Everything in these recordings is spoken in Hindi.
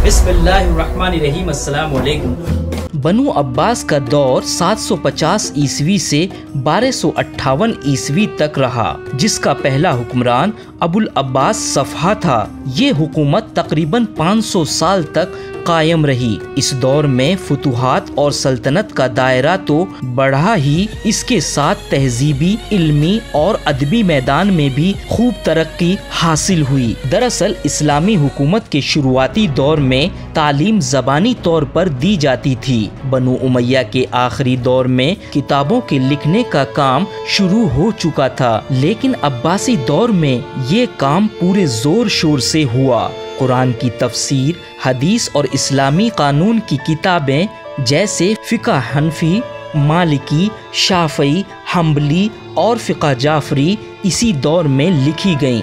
बिस्मिल्लाहिर्रहमानिर्रहीम। अस्सलाम वालेकुम। बनु अब्बास का दौर 750 ईस्वी से 1258 ईस्वी तक रहा, जिसका पहला हुक्मरान अबुल अब्बास सफ़हा था। ये हुकूमत तकरीबन 500 साल तक कायम रही। इस दौर में फुतूहात और सल्तनत का दायरा तो बढ़ा ही, इसके साथ तहजीबी, इल्मी और अदबी मैदान में भी खूब तरक्की हासिल हुई। दरअसल इस्लामी हुकूमत के शुरुआती दौर में तालीम ज़बानी तौर पर दी जाती थी। बनु उमैया के आखिरी दौर में किताबों के लिखने का काम शुरू हो चुका था, लेकिन अब्बासी दौर में ये काम पूरे जोर शोर से हुआ। कुरान की तफसीर, हदीस और इस्लामी कानून की किताबें जैसे फ़िक़्ह हनफी, मालिकी, शाफ़ई, हम्बली और फ़िक़्ह जाफ़री इसी दौर में लिखी गईं।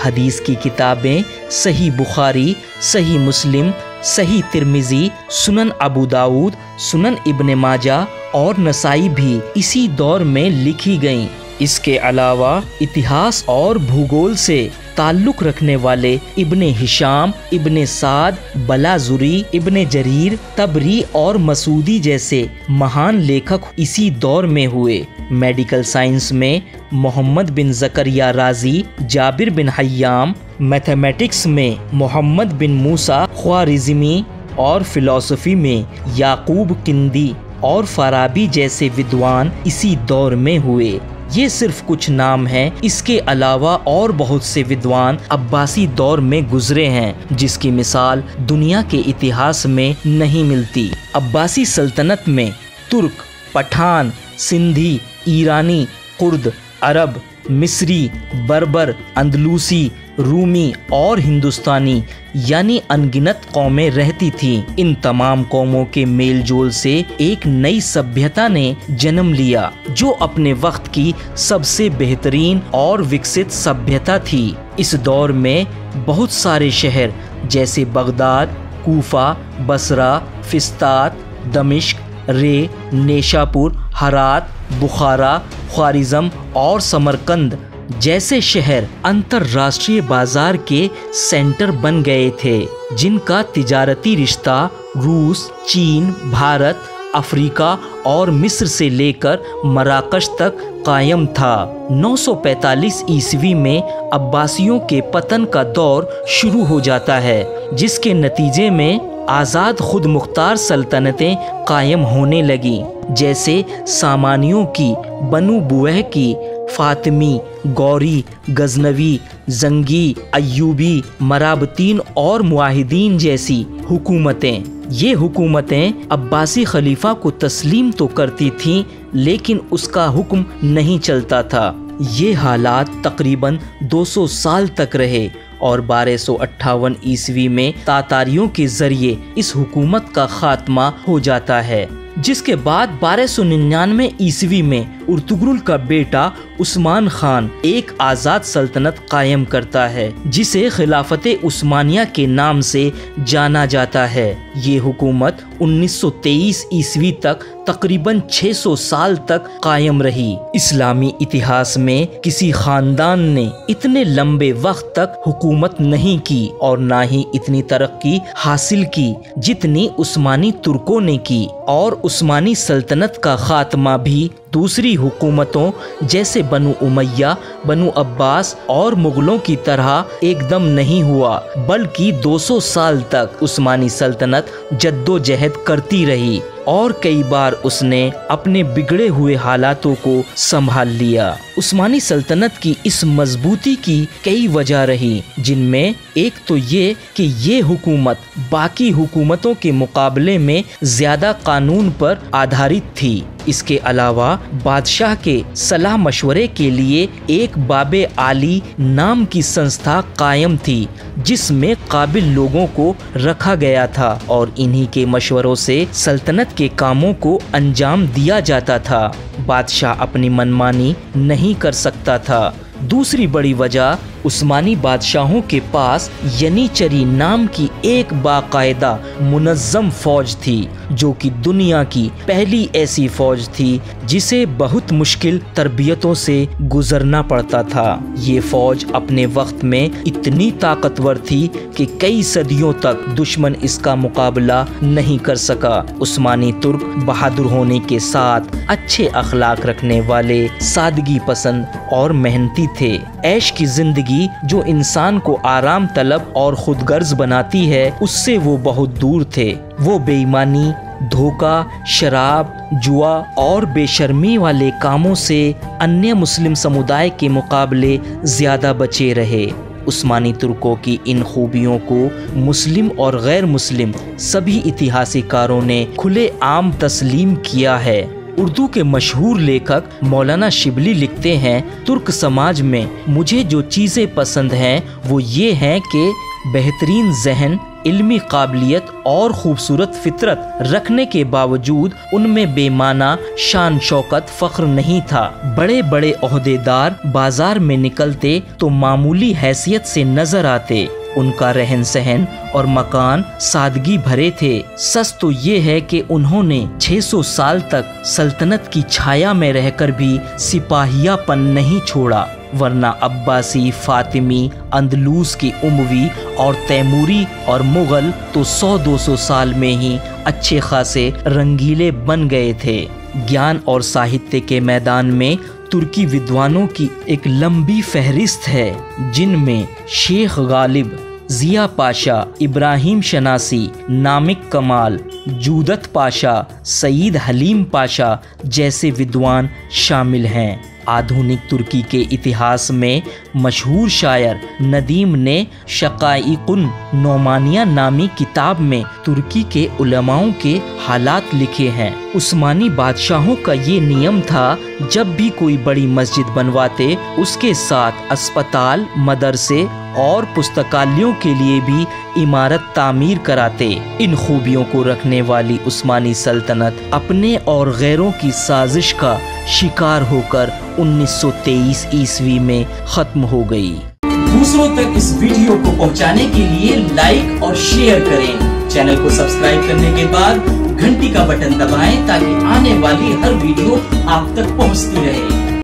हदीस की किताबें सही बुखारी, सही मुस्लिम, सही तिर्मिज़ी, सुनन अबू दाऊद, सुनन इब्ने माजा और नसाई भी इसी दौर में लिखी गईं। इसके अलावा इतिहास और भूगोल से ताल्लुक़ रखने वाले इब्ने हिशाम, इब्ने साद, बलाजुरी, इब्ने जरीर, तबरी और मसूदी जैसे महान लेखक इसी दौर में हुए। मेडिकल साइंस में मोहम्मद बिन ज़करिया राज़ी, जाबिर बिन हय्याम, मैथमेटिक्स में मोहम्मद बिन मूसा ख्वारिज़मी और फ़िलासफ़ी में याकूब किंदी और फ़ाराबी जैसे विद्वान इसी दौर में हुए। ये सिर्फ कुछ नाम हैं, इसके अलावा और बहुत से विद्वान अब्बासी दौर में गुजरे हैं, जिसकी मिसाल दुनिया के इतिहास में नहीं मिलती। अब्बासी सल्तनत में तुर्क, पठान, सिंधी, ईरानी, कुर्द, अरब, मिस्री, बर्बर, अंदलूसी, रूमी और हिंदुस्तानी यानी अनगिनत कौमें रहती थीं। इन तमाम कौमों के मेल जोल से एक नई सभ्यता ने जन्म लिया, जो अपने वक्त की सबसे बेहतरीन और विकसित सभ्यता थी। इस दौर में बहुत सारे शहर जैसे बगदाद, कूफा, बसरा, फिस्तात, दमिश्क, रे, नेशापुर, हरात, बुखारा, ख्वारिज़म और समरकंद जैसे शहर अंतर्राष्ट्रीय बाजार के सेंटर बन गए थे, जिनका तिजारती रिश्ता रूस, चीन, भारत, अफ्रीका और मिस्र से लेकर मराकश तक कायम था। 945 ईस्वी में अब्बासियों के पतन का दौर शुरू हो जाता है, जिसके नतीजे में आज़ाद खुद मुख्तार सल्तनतें कायम होने लगीं, जैसे सामानियों की, बनु बुवैह की, फातिमी, गौरी, गजनवी, जंगी, अय्यूबी, मराबतीन और मुआहिदीन जैसी हुकूमतें। ये हुकूमतें अब्बासी खलीफा को तस्लीम तो करती थीं, लेकिन उसका हुक्म नहीं चलता था। ये हालात तकरीबन 200 साल तक रहे और 1258 ईस्वी में तातारियों के ज़रिए इस हुकूमत का खात्मा हो जाता है, जिसके बाद 1299 ईस्वी में उर्तुगरुल का बेटा उस्मान खान एक आज़ाद सल्तनत कायम करता है, जिसे खिलाफत उस्मानिया के नाम से जाना जाता है। ये हुकूमत 1923 ईस्वी तक तकरीबन 600 साल तक कायम रही। इस्लामी इतिहास में किसी खानदान ने इतने लंबे वक्त तक हुकूमत नहीं की और ना ही इतनी तरक्की हासिल की जितनी उस्मानी तुर्कों ने की, और उस्मानी सल्तनत का खात्मा भी दूसरी हुकूमतों जैसे बनु उमैया, बनु अब्बास और मुगलों की तरह एकदम नहीं हुआ, बल्कि 200 साल तक उस्मानी सल्तनत जद्दोजहद करती रही और कई बार उसने अपने बिगड़े हुए हालातों को संभाल लिया। उस्मानी सल्तनत की इस मजबूती की कई वजह रही, जिनमें एक तो ये कि ये हुकूमत बाकी हुकूमतों के मुकाबले में ज़्यादा कानून पर आधारित थी। इसके अलावा बादशाह के सलाह मशवरे के लिए एक बाबे आली नाम की संस्था कायम थी, जिसमें काबिल लोगों को रखा गया था और इन्हीं के मशवरों से सल्तनत के कामों को अंजाम दिया जाता था। बादशाह अपनी मनमानी नहीं कर सकता था। दूसरी बड़ी वजह उस्मानी बादशाहों के पास यनीचरी नाम की एक बाकायदा मुनज़्ज़म फौज थी, जो कि दुनिया की पहली ऐसी फौज थी जिसे बहुत मुश्किल तरबियतों से गुजरना पड़ता था। ये फौज अपने वक्त में इतनी ताकतवर थी कि कई सदियों तक दुश्मन इसका मुकाबला नहीं कर सका। उस्मानी तुर्क बहादुर होने के साथ अच्छे अखलाक रखने वाले, सादगी पसंद और मेहनती थे। ऐश की जिंदगी जो इंसान को आराम तलब और खुदगर्ज बनाती है, उससे वो बहुत दूर थे। वो बेईमानी, धोखा, शराब, जुआ और बेशर्मी वाले कामों से अन्य मुस्लिम समुदाय के मुकाबले ज़्यादा बचे रहे। उस्मानी तुर्कों की इन खूबियों को मुस्लिम और गैर मुस्लिम सभी इतिहासकारों ने खुले आम तस्लीम किया है। उर्दू के मशहूर लेखक मौलाना शिबली लिखते हैं, तुर्क समाज में मुझे जो चीज़ें पसंद हैं वो ये हैं कि बेहतरीन जहन, इल्मी काबिलियत और खूबसूरत फितरत रखने के बावजूद उनमें बेमाना शान शौकत फ़ख्र नहीं था। बड़े बड़े ओहदेदार बाजार में निकलते तो मामूली हैसियत से नजर आते। उनका रहन सहन और मकान सादगी भरे थे। सच तो ये है कि उन्होंने 600 साल तक सल्तनत की छाया में रहकर भी सिपाहियापन नहीं छोड़ा, वरना अब्बासी, फातिमी, अंदलूस की उमवी और तैमूरी और मुगल तो 100-200 साल में ही अच्छे खासे रंगीले बन गए थे। ज्ञान और साहित्य के मैदान में तुर्की विद्वानों की एक लंबी फहरिस्त है, जिनमें शेख गालिब, जिया पाशा, इब्राहिम शनासी, नामिक कमाल, जूदत पाशा, सईद हलीम पाशा जैसे विद्वान शामिल हैं। आधुनिक तुर्की के इतिहास में मशहूर शायर नदीम ने शकाइकुन नोमानिया नामी किताब में तुर्की के उलमाओं के हालात लिखे हैं। उस्मानी बादशाहों का ये नियम था, जब भी कोई बड़ी मस्जिद बनवाते उसके साथ अस्पताल, मदरसे और पुस्तकालयों के लिए भी इमारत तामीर कराते। इन खूबियों को रखने वाली उस्मानी सल्तनत अपने और गैरों की साजिश का शिकार होकर 1923 ईस्वी में खत्म हो गई। दूसरों तक इस वीडियो को पहुंचाने के लिए लाइक और शेयर करें। चैनल को सब्सक्राइब करने के बाद घंटी का बटन दबाएं ताकि आने वाली हर वीडियो आप तक पहुंचती रहे।